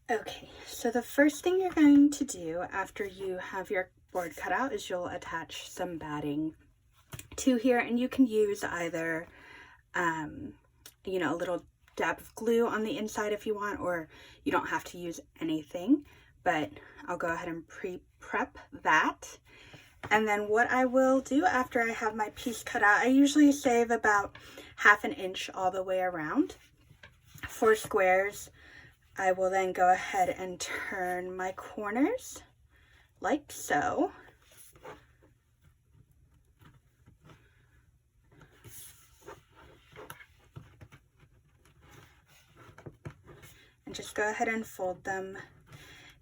Okay, so the first thing you're going to do after you have your board cut out is you'll attach some batting to here, and you can use either, a little dab of glue on the inside if you want, or you don't have to use anything, but I'll go ahead and pre-prep that. And then what I will do after I have my piece cut out, I usually save about 1/2 inch all the way around. For squares, I will then go ahead and turn my corners like so. And just go ahead and fold them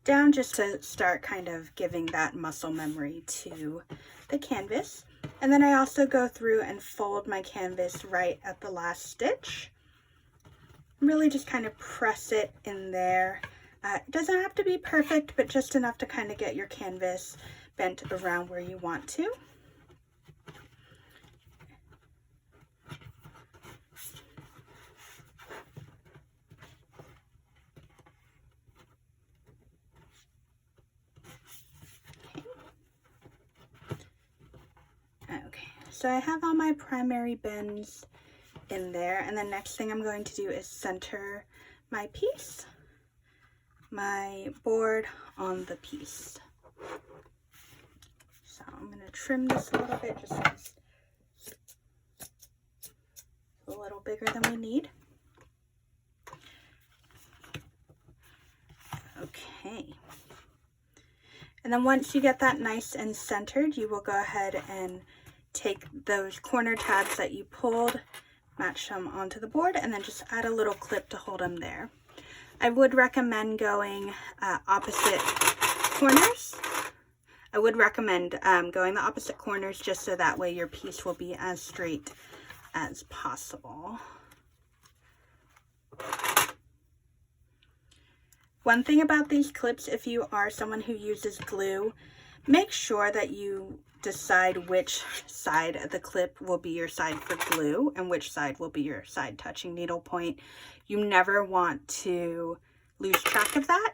down just to start kind of giving that muscle memory to the canvas. And then I also go through and fold my canvas right at the last stitch. Really just kind of press it in there. It doesn't have to be perfect, but just enough to kind of get your canvas bent around where you want to. Okay, so I have all my primary bends in there, and the next thing I'm going to do is center my piece, my board on the piece. So I'm going to trim this a little bit just so it's a little bigger than we need. Okay. And then once you get that nice and centered, you will go ahead and take those corner tabs that you pulled, match them onto the board, and then just add a little clip to hold them there. I would recommend going opposite corners. I would recommend going the opposite corners just so that way your piece will be as straight as possible. One thing about these clips, if you are someone who uses glue, make sure that you decide which side of the clip will be your side for glue and which side will be your side touching needlepoint. You never want to lose track of that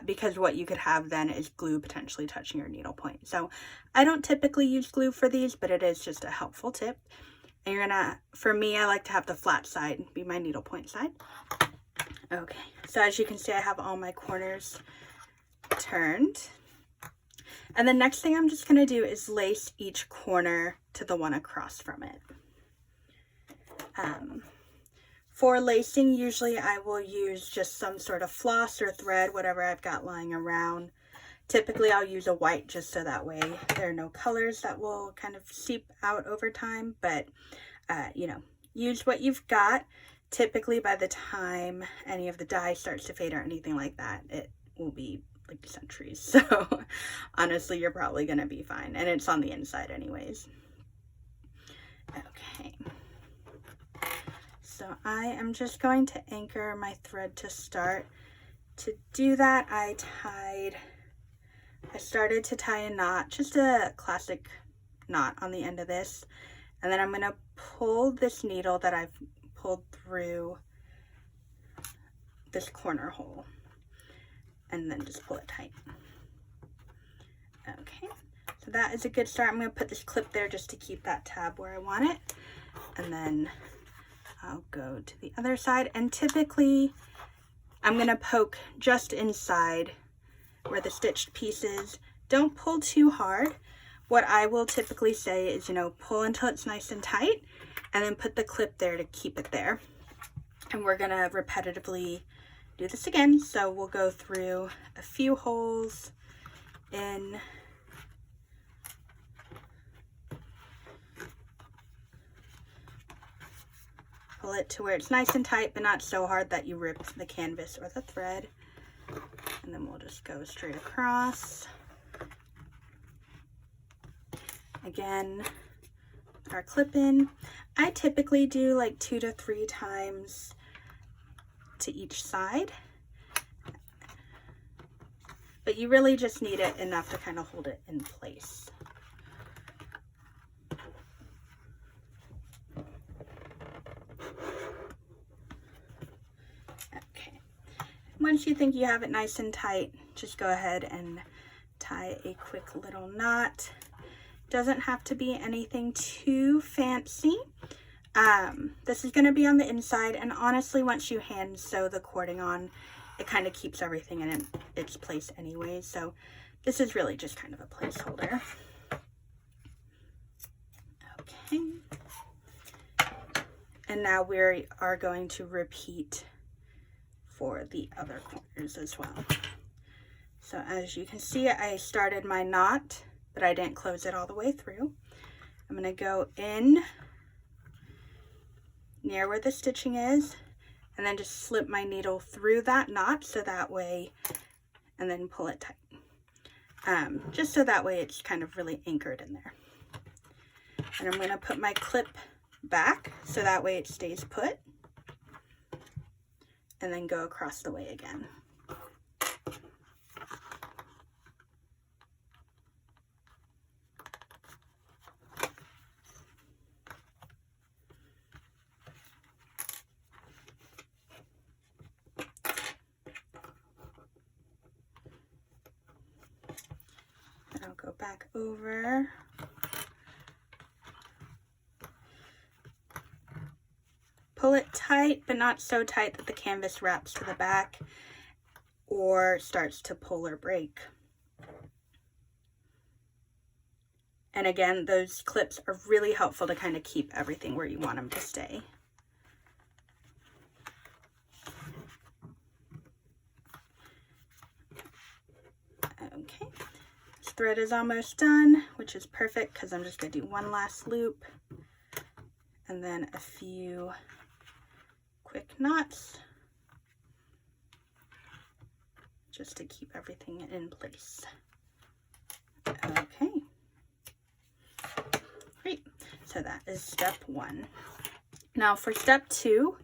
because what you could have then is glue potentially touching your needlepoint. So I don't typically use glue for these, but it is just a helpful tip. And you're gonna, for me, I like to have the flat side be my needlepoint side. Okay, so as you can see, I have all my corners turned. And the next thing I'm just going to do is lace each corner to the one across from it. For lacing, usually I will use just some sort of floss or thread, whatever I've got lying around. Typically I'll use a white just so that way there are no colors that will kind of seep out over time, but use what you've got. Typically by the time any of the dye starts to fade or anything like that, it will be like centuries. So honestly, you're probably gonna be fine, and it's on the inside anyways. Okay, so I am just going to anchor my thread to start. To do that, I started to tie a knot, just a classic knot on the end of this, and then I'm gonna pull this needle that I've pulled through this corner hole and then just pull it tight. Okay, so that is a good start. I'm going to put this clip there just to keep that tab where I want it, and then I'll go to the other side, and typically I'm going to poke just inside where the stitched piece is. Don't pull too hard. What I will typically say is, pull until it's nice and tight, and then put the clip there to keep it there. And we're gonna repetitively do this again. So we'll go through a few holes in, pull it to where it's nice and tight, but not so hard that you rip the canvas or the thread. And then we'll just go straight across. Again, our clip in. I typically do like 2 to 3 times to each side, but you really just need it enough to kind of hold it in place. Okay, once you think you have it nice and tight, just go ahead and tie a quick little knot. Doesn't have to be anything too fancy. This is going to be on the inside, and honestly, once you hand sew the cording on, it kind of keeps everything in its place anyway, so this is really just kind of a placeholder. Okay. And now we are going to repeat for the other corners as well. So as you can see, I started my knot, but I didn't close it all the way through. I'm going to go in near where the stitching is, and then just slip my needle through that knot so that way, and then pull it tight. Just so that way it's kind of really anchored in there. And I'm going to put my clip back so that way it stays put, and then go across the way again. And I'll go back over. Pull it tight, but not so tight that the canvas wraps to the back or starts to pull or break. And again, those clips are really helpful to kind of keep everything where you want them to stay. Okay, this thread is almost done, which is perfect because I'm just going to do one last loop and then a few quick knots just to keep everything in place. Okay, great. So that is step one. Now for step two,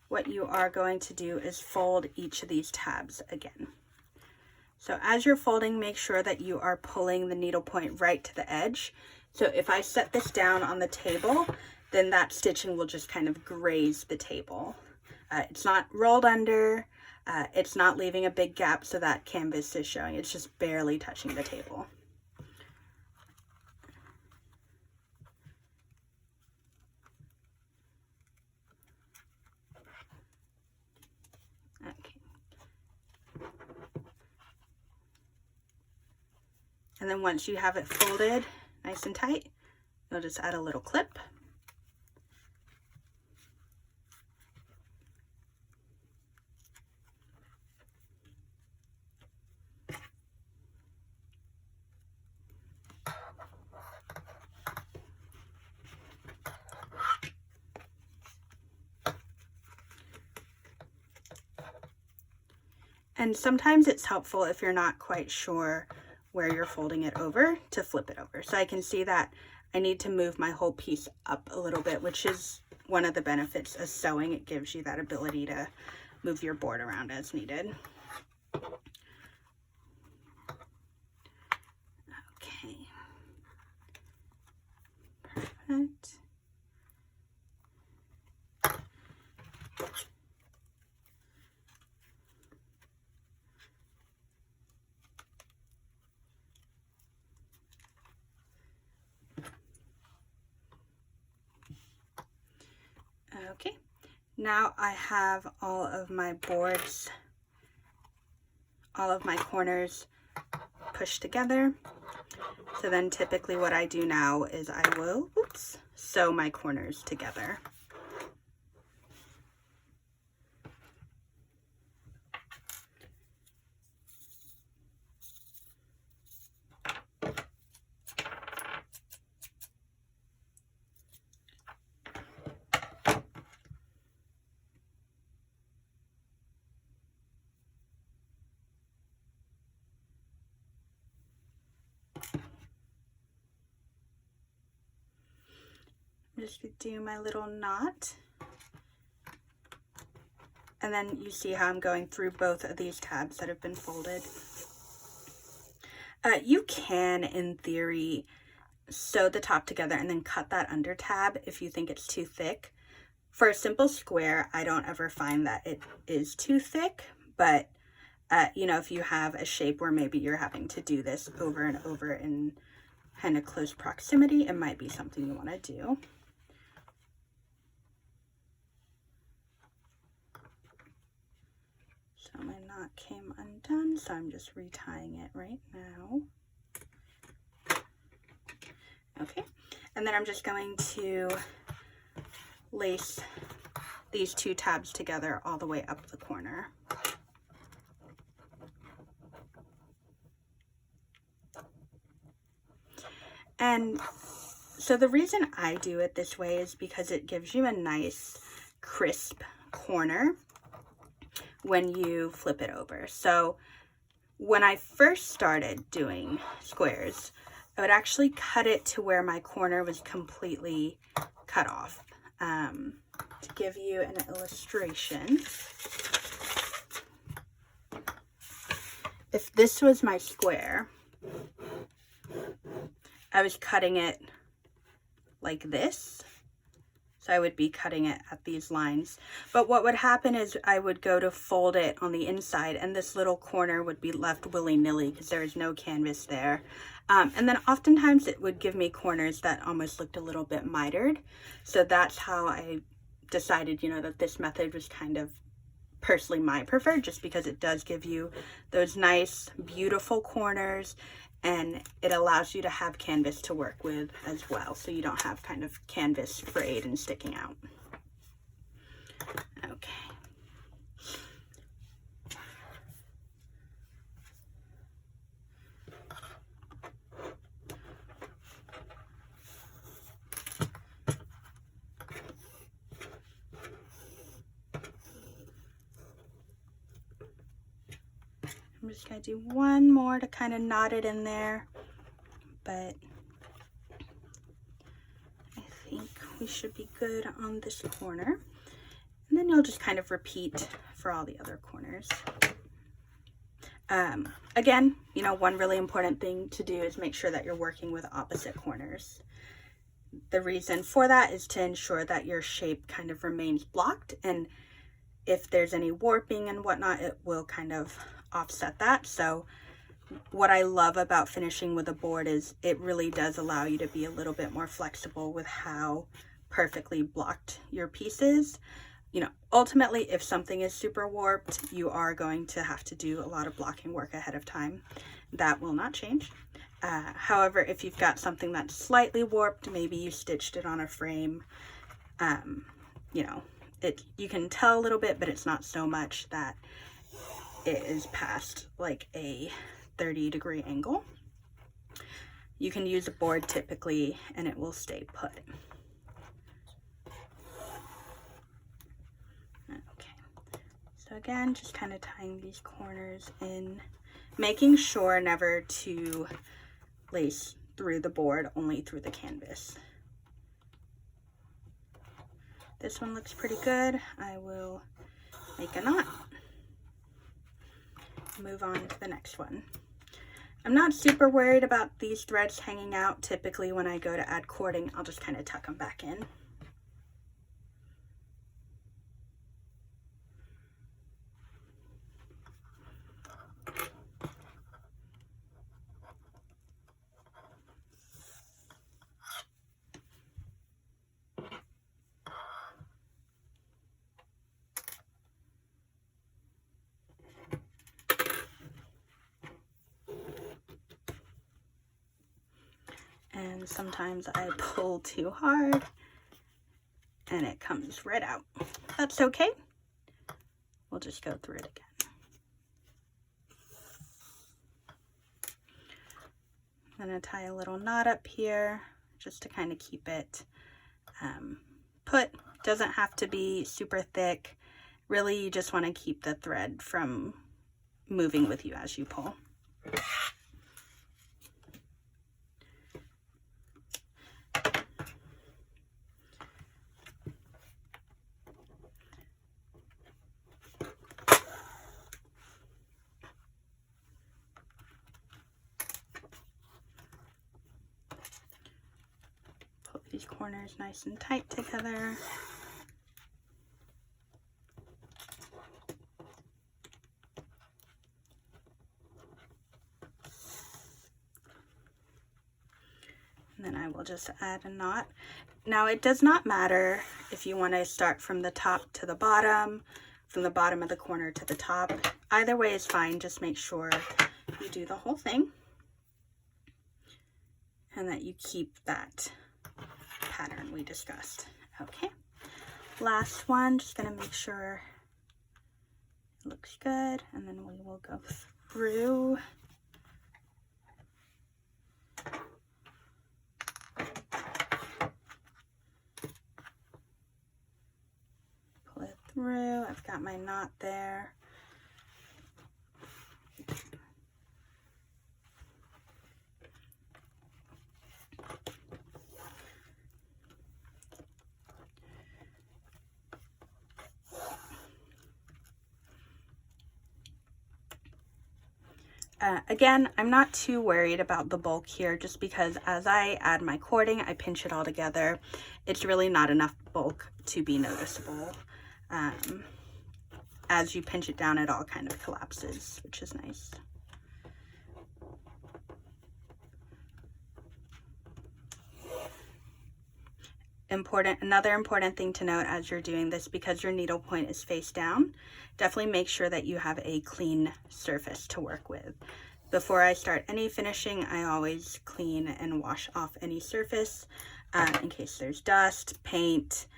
what you are going to do is fold each of these tabs again. So as you're folding, make sure that you are pulling the needle point right to the edge. So if I set this down on the table, then that stitching will just kind of graze the table. It's not rolled under, it's not leaving a big gap so that canvas is showing, it's just barely touching the table. Okay. And then once you have it folded nice and tight, you'll just add a little clip. And sometimes it's helpful if you're not quite sure where you're folding it over to flip it over. So I can see that I need to move my whole piece up a little bit, which is one of the benefits of sewing. It gives you that ability to move your board around as needed. Okay. Perfect. Okay, now I have all of my boards, all of my corners pushed together. So then typically what I do now is I will, sew my corners together. Just do my little knot, and then you see how I'm going through both of these tabs that have been folded. You can, in theory, sew the top together and then cut that under tab if you think it's too thick. For a simple square, I don't ever find that it is too thick, but You know, if you have a shape where maybe you're having to do this over and over in kind of close proximity, it might be something you want to do. So my knot came undone, so I'm just retying it right now. Okay, and then I'm just going to lace these two tabs together all the way up the corner. And so the reason I do it this way is because it gives you a nice crisp corner when you flip it over. So when I first started doing squares, I would actually cut it to where my corner was completely cut off. To give you an illustration, if this was my square, I was cutting it like this. So I would be cutting it at these lines. But what would happen is I would go to fold it on the inside and this little corner would be left willy-nilly because there is no canvas there. And then oftentimes it would give me corners that almost looked a little bit mitered. So that's how I decided, you know, that this method was kind of personally my preferred, just because it does give you those nice, beautiful corners, and it allows you to have canvas to work with as well, so you don't have kind of canvas frayed and sticking out. Okay. I'm just going to do one more to kind of knot it in there, but I think we should be good on this corner. And then you'll just kind of repeat for all the other corners. Again, you know, one really important thing to do is make sure that you're working with opposite corners. The reason for that is to ensure that your shape kind of remains blocked, and if there's any warping and whatnot, it will kind of offset that. So what I love about finishing with a board is it really does allow you to be a little bit more flexible with how perfectly blocked your piece is. You know, ultimately, if something is super warped, you are going to have to do a lot of blocking work ahead of time. That will not change. However, if you've got something that's slightly warped, maybe you stitched it on a frame, you know, you can tell a little bit, but it's not so much that it is past like a 30-degree angle. You can use a board typically and it will stay put. Okay, so again, just kind of tying these corners in, making sure never to lace through the board, only through the canvas. This one looks pretty good. I will make a knot. Move on to the next one. I'm not super worried about these threads hanging out. Typically when I go to add cording, I'll just kind of tuck them back in. And sometimes I pull too hard and it comes right out. That's okay. We'll just go through it again. I'm going to tie a little knot up here just to kind of keep it put. Doesn't have to be super thick. Really, you just want to keep the thread from moving with you as you pull. Pull these corners nice and tight together. And then I will just add a knot. Now it does not matter if you want to start from the top to the bottom, from the bottom of the corner to the top. Either way is fine. Just make sure you do the whole thing and that you keep that pattern we discussed. Okay, last one, just gonna make sure it looks good, and then we will go through. Pull it through. I've got my knot there. Again, I'm not too worried about the bulk here, just because as I add my cording, I pinch it all together. It's really not enough bulk to be noticeable. As you pinch it down, it all kind of collapses, which is nice. Another important thing to note as you're doing this, because your needle point is face down, definitely make sure that you have a clean surface to work with. Before I start any finishing, I always clean and wash off any surface in case there's dust, paint,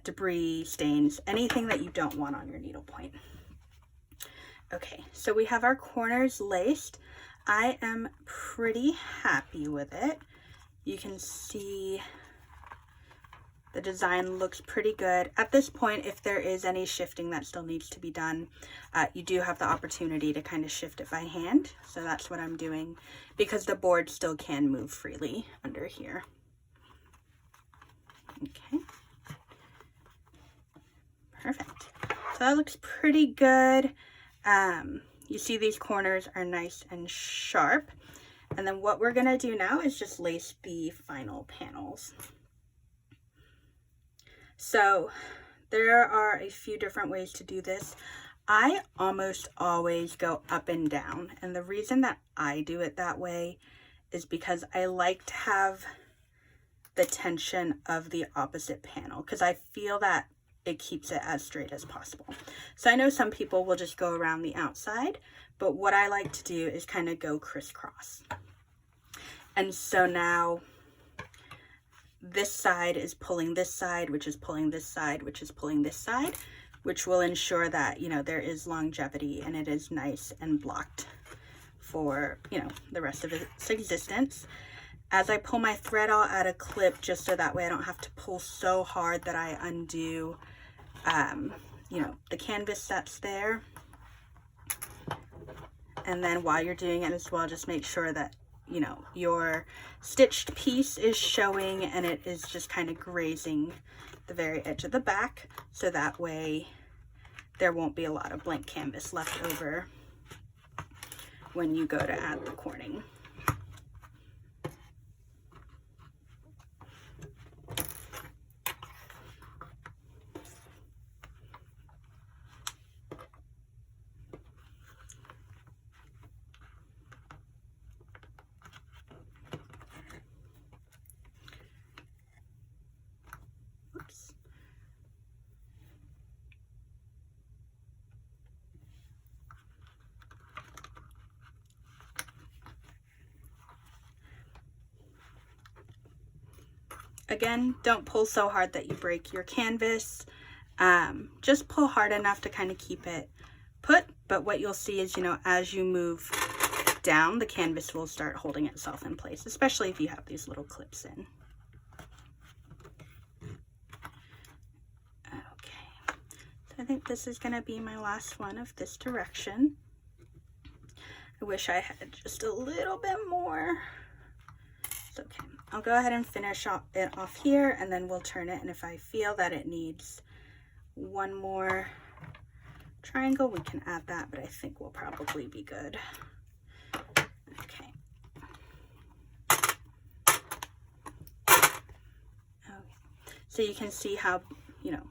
debris, stains, anything that you don't want on your needle point. Okay, so we have our corners laced. I am pretty happy with it. You can see the design looks pretty good. At this point, if there is any shifting that still needs to be done, you do have the opportunity to kind of shift it by hand. So that's what I'm doing, because the board still can move freely under here. Okay. Perfect. So that looks pretty good. You see these corners are nice and sharp. And then what we're gonna do now is just lace the final panels. So there are a few different ways to do this. I almost always go up and down. And the reason that I do it that way is because I like to have the tension of the opposite panel, because I feel that it keeps it as straight as possible. So I know some people will just go around the outside, but what I like to do is kind of go crisscross. And so now this side is pulling this side, which is pulling this side, which is pulling this side, which will ensure that, you know, there is longevity and it is nice and blocked for, you know, the rest of its existence. As I pull my thread, I'll add a clip just so that way I don't have to pull so hard that I undo, you know, the canvas that's there. And then while you're doing it as well, just make sure that, you know, your stitched piece is showing and it is just kind of grazing the very edge of the back, so that way there won't be a lot of blank canvas left over when you go to add the cording. Again, don't pull so hard that you break your canvas. Just pull hard enough to kind of keep it put. But what you'll see is, you know, as you move down, the canvas will start holding itself in place, especially if you have these little clips in. Okay, so I think this is going to be my last one of this direction. I wish I had just a little bit more. It's okay. I'll go ahead and finish it off here, and then we'll turn it, and if I feel that it needs one more triangle, we can add that, but I think we'll probably be good. Okay. So you can see how, you know,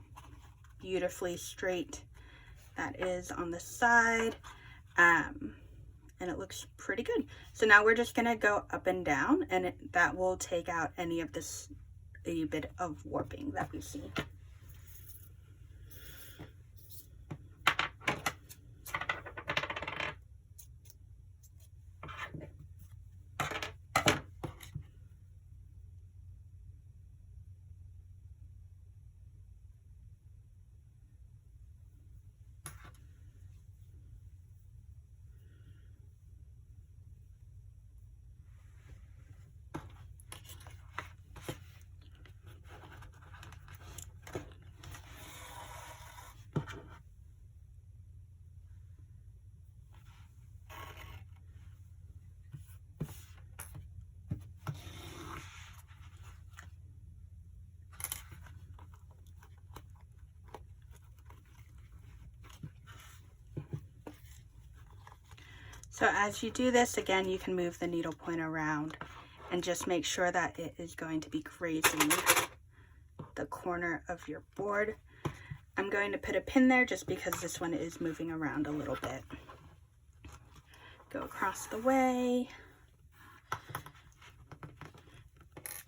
beautifully straight that is on the side. and it looks pretty good. So now we're just gonna go up and down, and that will take out any of this a bit of warping that we see. So as you do this, again, you can move the needle point around and just make sure that it is going to be grazing the corner of your board. I'm going to put a pin there just because this one is moving around a little bit. Go across the way.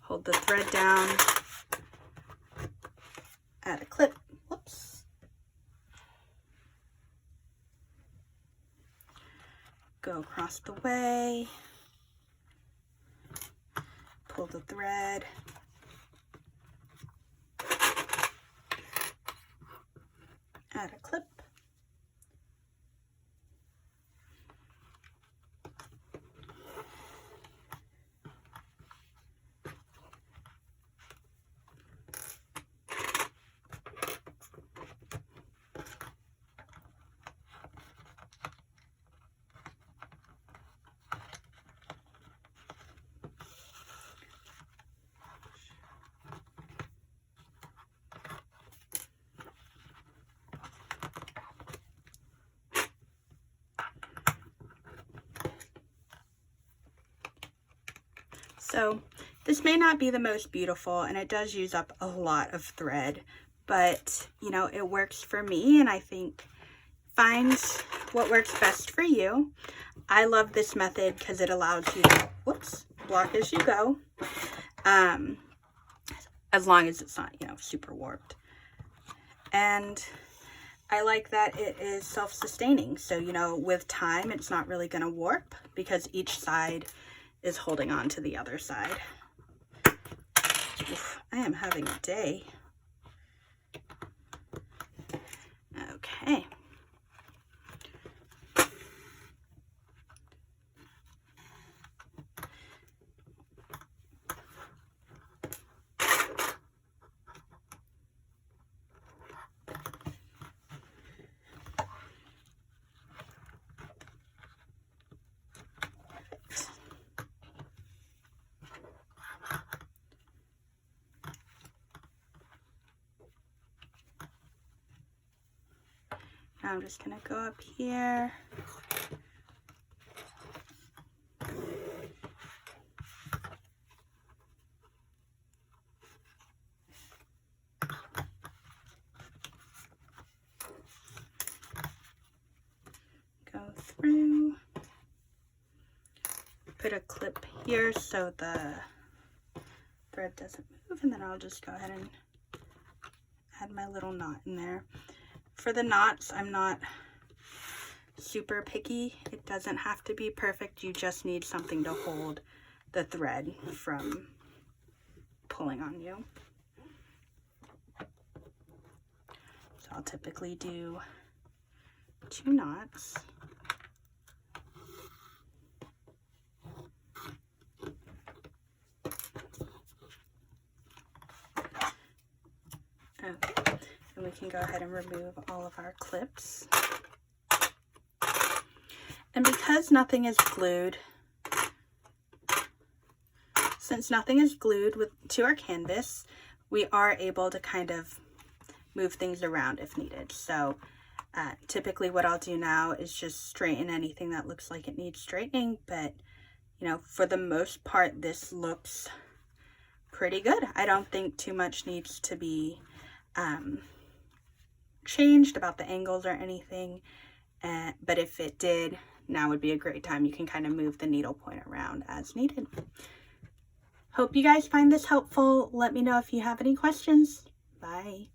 Hold the thread down. Add a clip. Whoops. Go across the way, pull the thread, add a clip, So this may not be the most beautiful, and it does use up a lot of thread, but you know, it works for me, and I think find what works best for you. I love this method because it allows you to, whoops, block as you go, as long as it's not, you know, super warped. And I like that it is self-sustaining. So, you know, with time, it's not really going to warp because each side is holding on to the other side. Oof, I am having a day. Okay. Now I'm just going to go up here. Go through. Put a clip here so the thread doesn't move, and then I'll just go ahead and add my little knot in there. For the knots, I'm not super picky. It doesn't have to be perfect. You just need something to hold the thread from pulling on you. So I'll typically do 2 knots. Okay. And we can go ahead and remove all of our clips. And because nothing is glued, since nothing is glued to our canvas, we are able to kind of move things around if needed. So typically what I'll do now is just straighten anything that looks like it needs straightening, but you know, for the most part, this looks pretty good. I don't think too much needs to be changed about the angles or anything, but if it did, now would be a great time. You can kind of move the needle point around as needed. Hope you guys find this helpful. Let me know if you have any questions. Bye.